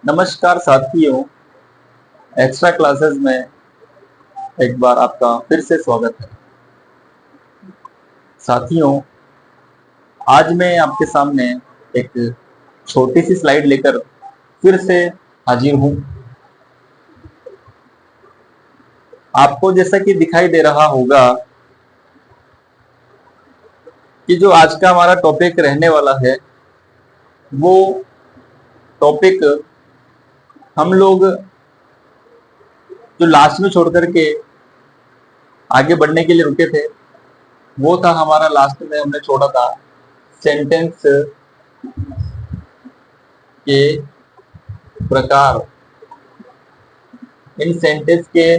नमस्कार साथियों, extra classes में एक बार आपका फिर से स्वागत है। साथियों, आज मैं आपके सामने एक छोटी सी स्लाइड लेकर फिर से हाजिर हूं। आपको जैसा कि दिखाई दे रहा होगा कि जो आज का हमारा टॉपिक रहने वाला है वो टॉपिक हम लोग जो लास्ट में छोड़ करके आगे बढ़ने के लिए रुके थे वो था हमारा लास्ट में हमने छोड़ा था सेंटेंस के प्रकार। इन सेंटेंस के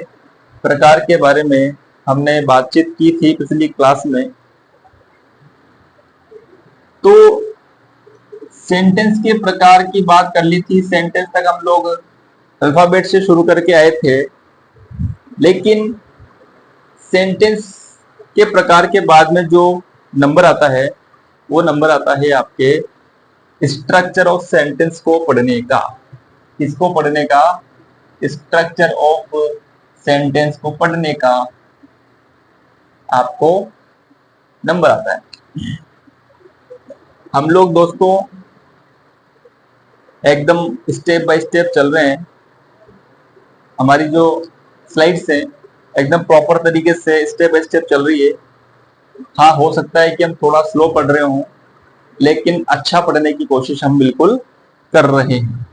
प्रकार के बारे में हमने बातचीत की थी पिछली क्लास में। तो सेंटेंस के प्रकार की बात कर ली थी। सेंटेंस तक हम लोग अल्फाबेट से शुरू करके आए थे, लेकिन सेंटेंस के प्रकार के बाद में जो नंबर आता है वो नंबर आता है आपके स्ट्रक्चर ऑफ सेंटेंस को पढ़ने का। किसको पढ़ने का? स्ट्रक्चर ऑफ सेंटेंस को पढ़ने का आपको नंबर आता है। हम लोग दोस्तों एकदम स्टेप बाय स्टेप चल रहे हैं। हमारी जो स्लाइड्स हैं एकदम प्रॉपर तरीके से स्टेप बाय स्टेप चल रही है। हाँ, हो सकता है कि हम थोड़ा स्लो पढ़ रहे हों, लेकिन अच्छा पढ़ने की कोशिश हम बिल्कुल कर रहे हैं।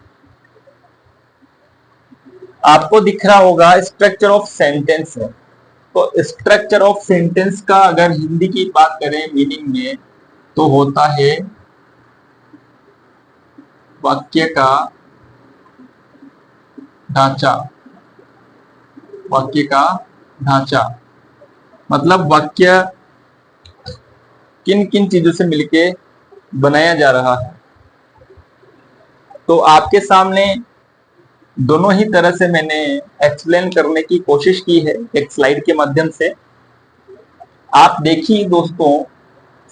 आपको दिख रहा होगा स्ट्रक्चर ऑफ सेंटेंस है। तो स्ट्रक्चर ऑफ सेंटेंस का अगर हिंदी की बात करें मीनिंग में तो होता है वाक्य का ढांचा। वाक्य का ढांचा मतलब वाक्य किन किन चीजों से मिलके बनाया जा रहा है। तो आपके सामने दोनों ही तरह से मैंने एक्सप्लेन करने की कोशिश की है एक स्लाइड के माध्यम से। आप देखिए दोस्तों,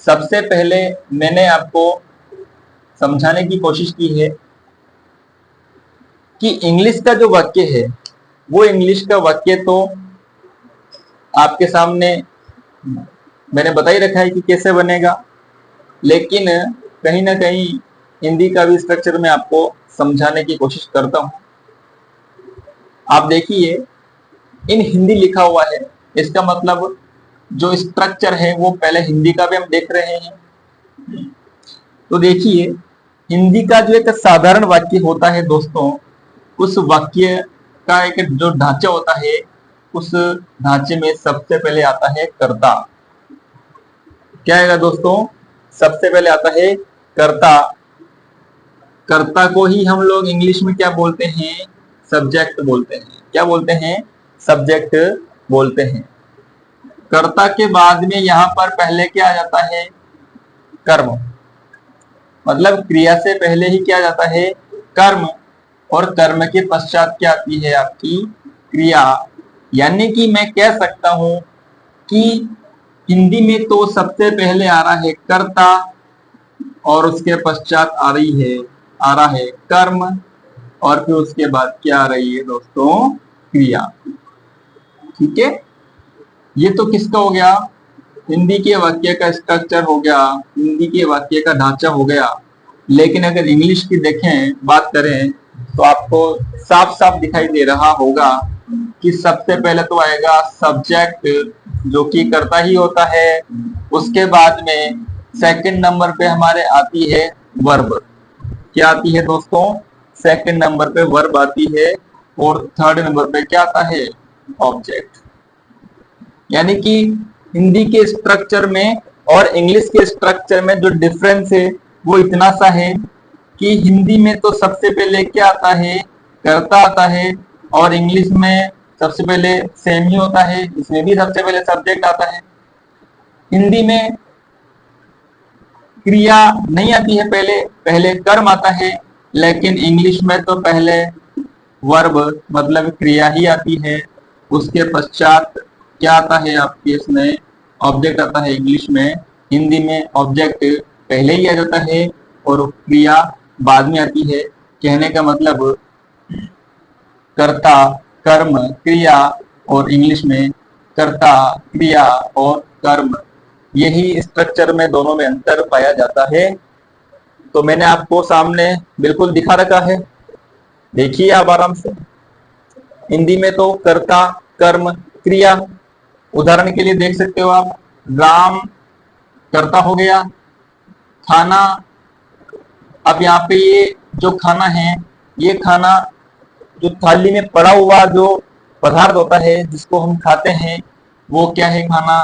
सबसे पहले मैंने आपको समझाने की कोशिश की है कि इंग्लिश का जो वाक्य है वो इंग्लिश का वाक्य तो आपके सामने मैंने बता ही रखा है कि कैसे बनेगा, लेकिन कहीं ना कहीं हिंदी का भी स्ट्रक्चर में आपको समझाने की कोशिश करता हूं। आप देखिए, इन हिंदी लिखा हुआ है, इसका मतलब जो स्ट्रक्चर है वो पहले हिंदी का भी हम देख रहे हैं। तो देखिए, हिंदी का जो एक साधारण वाक्य होता है दोस्तों, उस वाक्य का एक जो ढांचा होता है उस ढांचे में सबसे पहले आता है कर्ता। क्या आएगा दोस्तों? सबसे पहले आता है कर्ता। कर्ता को ही हम लोग इंग्लिश में क्या बोलते हैं? सब्जेक्ट बोलते हैं। क्या बोलते हैं? सब्जेक्ट बोलते हैं। कर्ता के बाद में यहां पर पहले क्या आ जाता है? कर्म। मतलब क्रिया से पहले ही क्या जाता है? कर्म। और कर्म के पश्चात क्या आती है? आपकी क्रिया। यानी कि मैं कह सकता हूं कि हिंदी में तो सबसे पहले आ रहा है कर्ता और उसके पश्चात आ रहा है कर्म, और फिर उसके बाद क्या आ रही है दोस्तों? क्रिया। ठीक है, ये तो किसका हो गया? हिंदी के वाक्य का स्ट्रक्चर हो गया, हिंदी के वाक्य का ढांचा हो गया। लेकिन अगर इंग्लिश की देखें, बात करें, तो आपको साफ साफ दिखाई दे रहा होगा कि सबसे पहले तो आएगा सब्जेक्ट, जो कि कर्ता ही होता है। उसके बाद में सेकंड नंबर पे हमारे आती है वर्ब। क्या आती है दोस्तों? सेकंड नंबर पे वर्ब आती है। और थर्ड नंबर पे क्या आता है? ऑब्जेक्ट। यानी कि हिंदी के स्ट्रक्चर में और इंग्लिश के स्ट्रक्चर में जो डिफरेंस है वो इतना सा है कि हिंदी में तो सबसे पहले क्या आता है? कर्ता आता है। और इंग्लिश में सबसे पहले सेम ही होता है, इसमें भी सबसे पहले सब्जेक्ट आता है। हिंदी में क्रिया नहीं आती है, पहले कर्म आता है, लेकिन इंग्लिश में तो पहले वर्ब मतलब क्रिया ही आती है। उसके पश्चात क्या आता है? आपके इसमें ऑब्जेक्ट आता है इंग्लिश में। हिंदी में ऑब्जेक्ट पहले ही आ जाता है और क्रिया बाद में आती है। कहने का मतलब कर्ता, कर्म, क्रिया, और इंग्लिश में कर्ता, क्रिया और कर्म। यही स्ट्रक्चर में दोनों में अंतर पाया जाता है। तो मैंने आपको सामने बिल्कुल दिखा रखा है, देखिए आप आराम से। हिंदी में तो कर्ता, कर्म, क्रिया। उदाहरण के लिए देख सकते हो आप, राम कर्ता हो गया, खाना। अब यहाँ पे ये जो खाना है, ये खाना जो थाली में पड़ा हुआ जो पदार्थ होता है जिसको हम खाते हैं, वो क्या है, खाना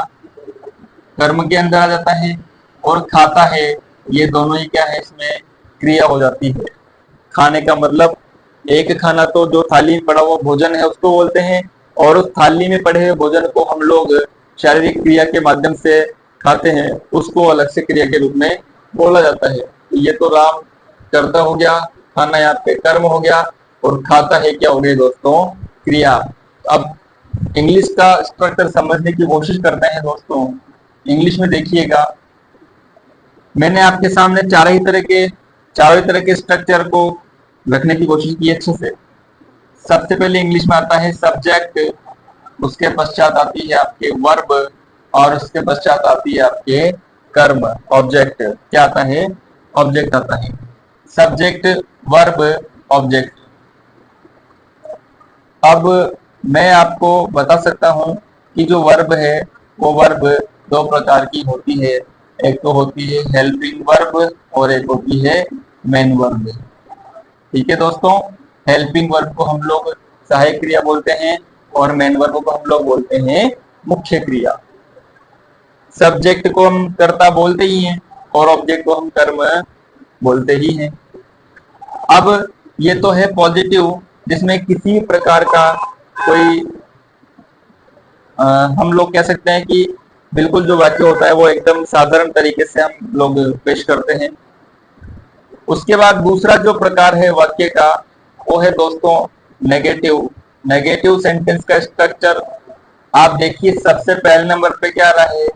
कर्म के अंदर आ जाता है। और खाता है, ये दोनों ही क्या है, इसमें क्रिया हो जाती है। खाने का मतलब एक खाना तो जो थाली में पड़ा हुआ भोजन है उसको बोलते हैं, और उस थाली में पड़े हुए भोजन को हम लोग शारीरिक क्रिया के माध्यम से खाते हैं, उसको अलग से क्रिया के रूप में बोला जाता है। ये तो राम कर्ता हो गया, खाना यहाँ पे कर्म हो गया, और खाता है क्या हो गया दोस्तों, क्रिया। अब इंग्लिश का स्ट्रक्चर समझने की कोशिश करते हैं दोस्तों। इंग्लिश में देखिएगा, मैंने आपके सामने चारों ही तरह के स्ट्रक्चर को रखने की कोशिश की अच्छे से। सबसे पहले इंग्लिश में आता है सब्जेक्ट, उसके पश्चात आती है आपके वर्ब, और उसके पश्चात आती है आपके कर्म, ऑब्जेक्ट। क्या आता है, ऑब्जेक्ट आता है। Subject, verb, object. अब मैं आपको बता सकता हूं कि जो वर्ब है वो वर्ब दो प्रकार की होती है। एक तो होती है हेल्पिंग वर्ब और एक होती है मेन वर्ब। ठीक है दोस्तों, हेल्पिंग वर्ब को हम लोग सहायक क्रिया बोलते हैं, और मेन वर्ब को हम लोग बोलते हैं मुख्य क्रिया। सब्जेक्ट को हम कर्ता बोलते ही हैं, और ऑब्जेक्ट को हम कर्म बोलते ही हैं। अब ये तो है पॉजिटिव, जिसमें किसी प्रकार का कोई हम लोग कह सकते हैं कि बिल्कुल जो वाक्य होता है वो एकदम साधारण तरीके से हम लोग पेश करते हैं। उसके बाद दूसरा जो प्रकार है वाक्य का, वो है दोस्तों नेगेटिव। नेगेटिव सेंटेंस का स्ट्रक्चर आप देखिए, सबसे पहले नंबर पे क्या आ रहा है,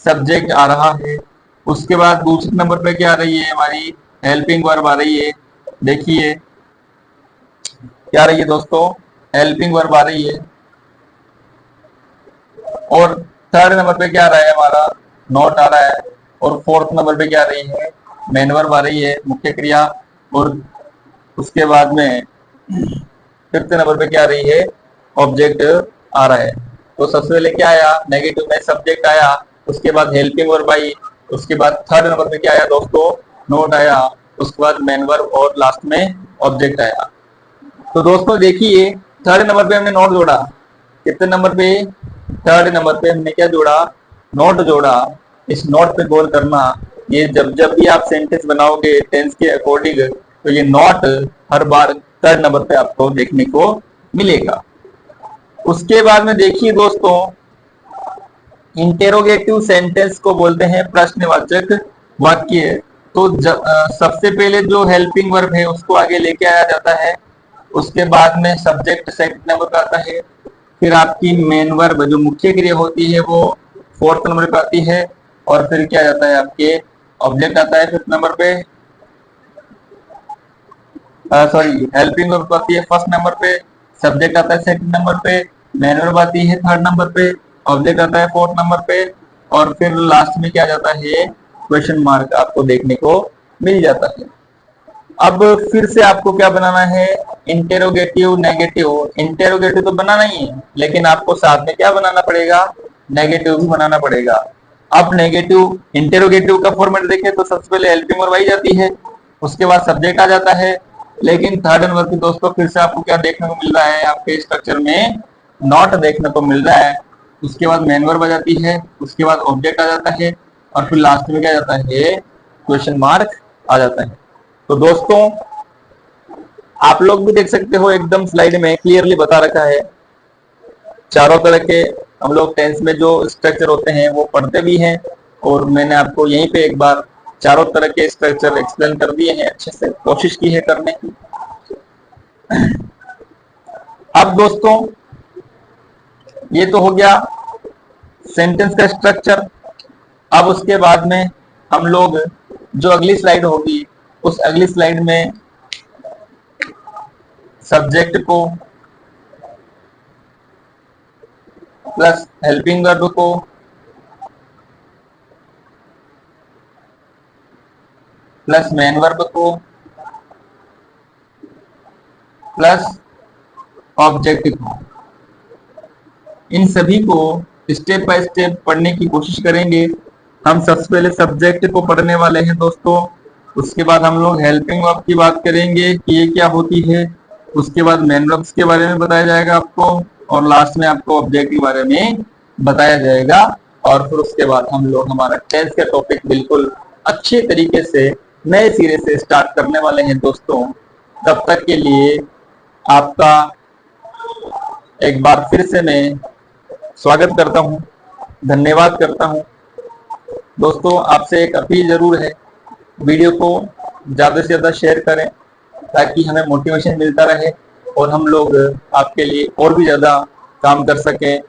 सब्जेक्ट आ रहा है। उसके बाद दूसरे नंबर पे क्या आ रही है, हमारी हेल्पिंग वर्ब आ रही है। देखिए क्या आ रही है दोस्तों, हेल्पिंग वर्ब आ रही है। और थर्ड नंबर पे क्या आ रहा है, हमारा नॉट आ रहा है। और फोर्थ नंबर पे क्या आ रही है, मेन वर्ब आ रही है, मुख्य क्रिया। और उसके बाद में फिफ्थ नंबर पे क्या आ रही है, ऑब्जेक्ट आ रहा है। तो सबसे पहले क्या आया, नेगेटिव में सब्जेक्ट आया, उसके बाद हेल्पिंग वर्ब आई, उसके बाद थर्ड नंबर पे क्या आया दोस्तों, नोट आया, उसके बाद मेन वर्ब, और लास्ट में ऑब्जेक्ट आया। तो दोस्तों देखिए, थर्ड नंबर पे हमने नोट जोड़ा। कितने नंबर पे, थर्ड नंबर पे हमने क्या जोड़ा, नोट जोड़ा। इस नोट पे गौर करना, ये जब जब भी आप सेंटेंस बनाओगे टेंस के अकॉर्डिंग, तो ये नोट हर बार थर्ड नंबर पे आपको देखने को मिलेगा। उसके बाद में देखिए दोस्तों, इंटेरोगेटिव सेंटेंस को बोलते हैं प्रश्नवाचक वाक्य। तो सबसे पहले जो हेल्पिंग वर्ब है उसको आगे लेके आया जाता है, उसके बाद में सब्जेक्ट सेकंड नंबर पे आता है, फिर आपकी मेन वर्ब जो मुख्य क्रिया होती है वो फोर्थ नंबर पे आती है, और फिर क्या जाता है, आपके ऑब्जेक्ट आता है फिफ्थ नंबर पे, सॉरी हेल्पिंग वर्ब आती है फर्स्ट नंबर पे, सब्जेक्ट आता है सेकंड नंबर पे, मेन वर्ब आती है थर्ड नंबर पे, ऑब्जेक्ट आता है फोर्थ नंबर पे, और फिर लास्ट में क्या जाता है, क्वेश्चन मार्क आपको देखने को मिल जाता है। अब फिर से आपको क्या बनाना है, इंटेरोगेटिव नेगेटिव। इंटेरोगेटिव तो बनाना ही है, लेकिन आपको साथ में क्या बनाना पड़ेगा, नेगेटिव भी बनाना पड़ेगा। अब नेगेटिव इंटेरोगेटिव का फॉर्मेट देखें तो सबसे पहले हेल्पिंग वर्ब आई जाती है, उसके बाद सब्जेक्ट आ जाता है। लेकिन थर्ड नंबर पे दोस्तों फिर से आपको क्या देखने को मिल रहा है, आपके स्ट्रक्चर में नॉट देखने को मिल रहा है। उसके बाद मेन वर्ब आ जाती है, उसके बाद ऑब्जेक्ट आ जाता है, और फिर लास्ट में क्या जाता है, क्वेश्चन मार्क आ जाता है। तो दोस्तों आप लोग भी देख सकते हो, एकदम स्लाइड में क्लियरली बता रखा है। चारों तरह के हम लोग टेंस में जो स्ट्रक्चर होते हैं वो पढ़ते भी हैं, और मैंने आपको यहीं पे एक बार चारों तरह के स्ट्रक्चर एक्सप्लेन कर दिए हैं, अच्छे से कोशिश की है करने की। अब दोस्तों ये तो हो गया सेंटेंस का स्ट्रक्चर। अब उसके बाद में हम लोग जो अगली स्लाइड होगी, उस अगली स्लाइड में सब्जेक्ट को प्लस हेल्पिंग वर्ब को प्लस मेन वर्ब को प्लस ऑब्जेक्ट को, इन सभी को स्टेप बाय स्टेप पढ़ने की कोशिश करेंगे। हम सबसे पहले सब्जेक्ट को पढ़ने वाले हैं दोस्तों, उसके बाद हम लोग हेल्पिंग वर्ब की बात करेंगे कि ये क्या होती है, उसके बाद मेन वर्ब्स के बारे में बताया जाएगा आपको, और लास्ट में आपको ऑब्जेक्ट के बारे में बताया जाएगा। और फिर उसके बाद हम लोग हमारा टेंस का टॉपिक बिल्कुल अच्छे तरीके से नए सिरे से स्टार्ट करने वाले हैं दोस्तों। तब तक के लिए आपका एक बार फिर से मैं स्वागत करता हूं, धन्यवाद करता हूं। दोस्तों आपसे एक अपील जरूर है, वीडियो को ज्यादा से ज्यादा शेयर करें ताकि हमें मोटिवेशन मिलता रहे और हम लोग आपके लिए और भी ज्यादा काम कर सकें।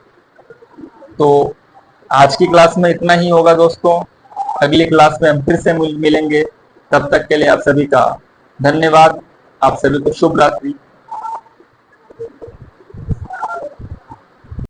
तो आज की क्लास में इतना ही होगा दोस्तों, अगली क्लास में हम फिर से मिलेंगे। तब तक के लिए आप सभी का धन्यवाद, आप सभी को शुभ रात्रि।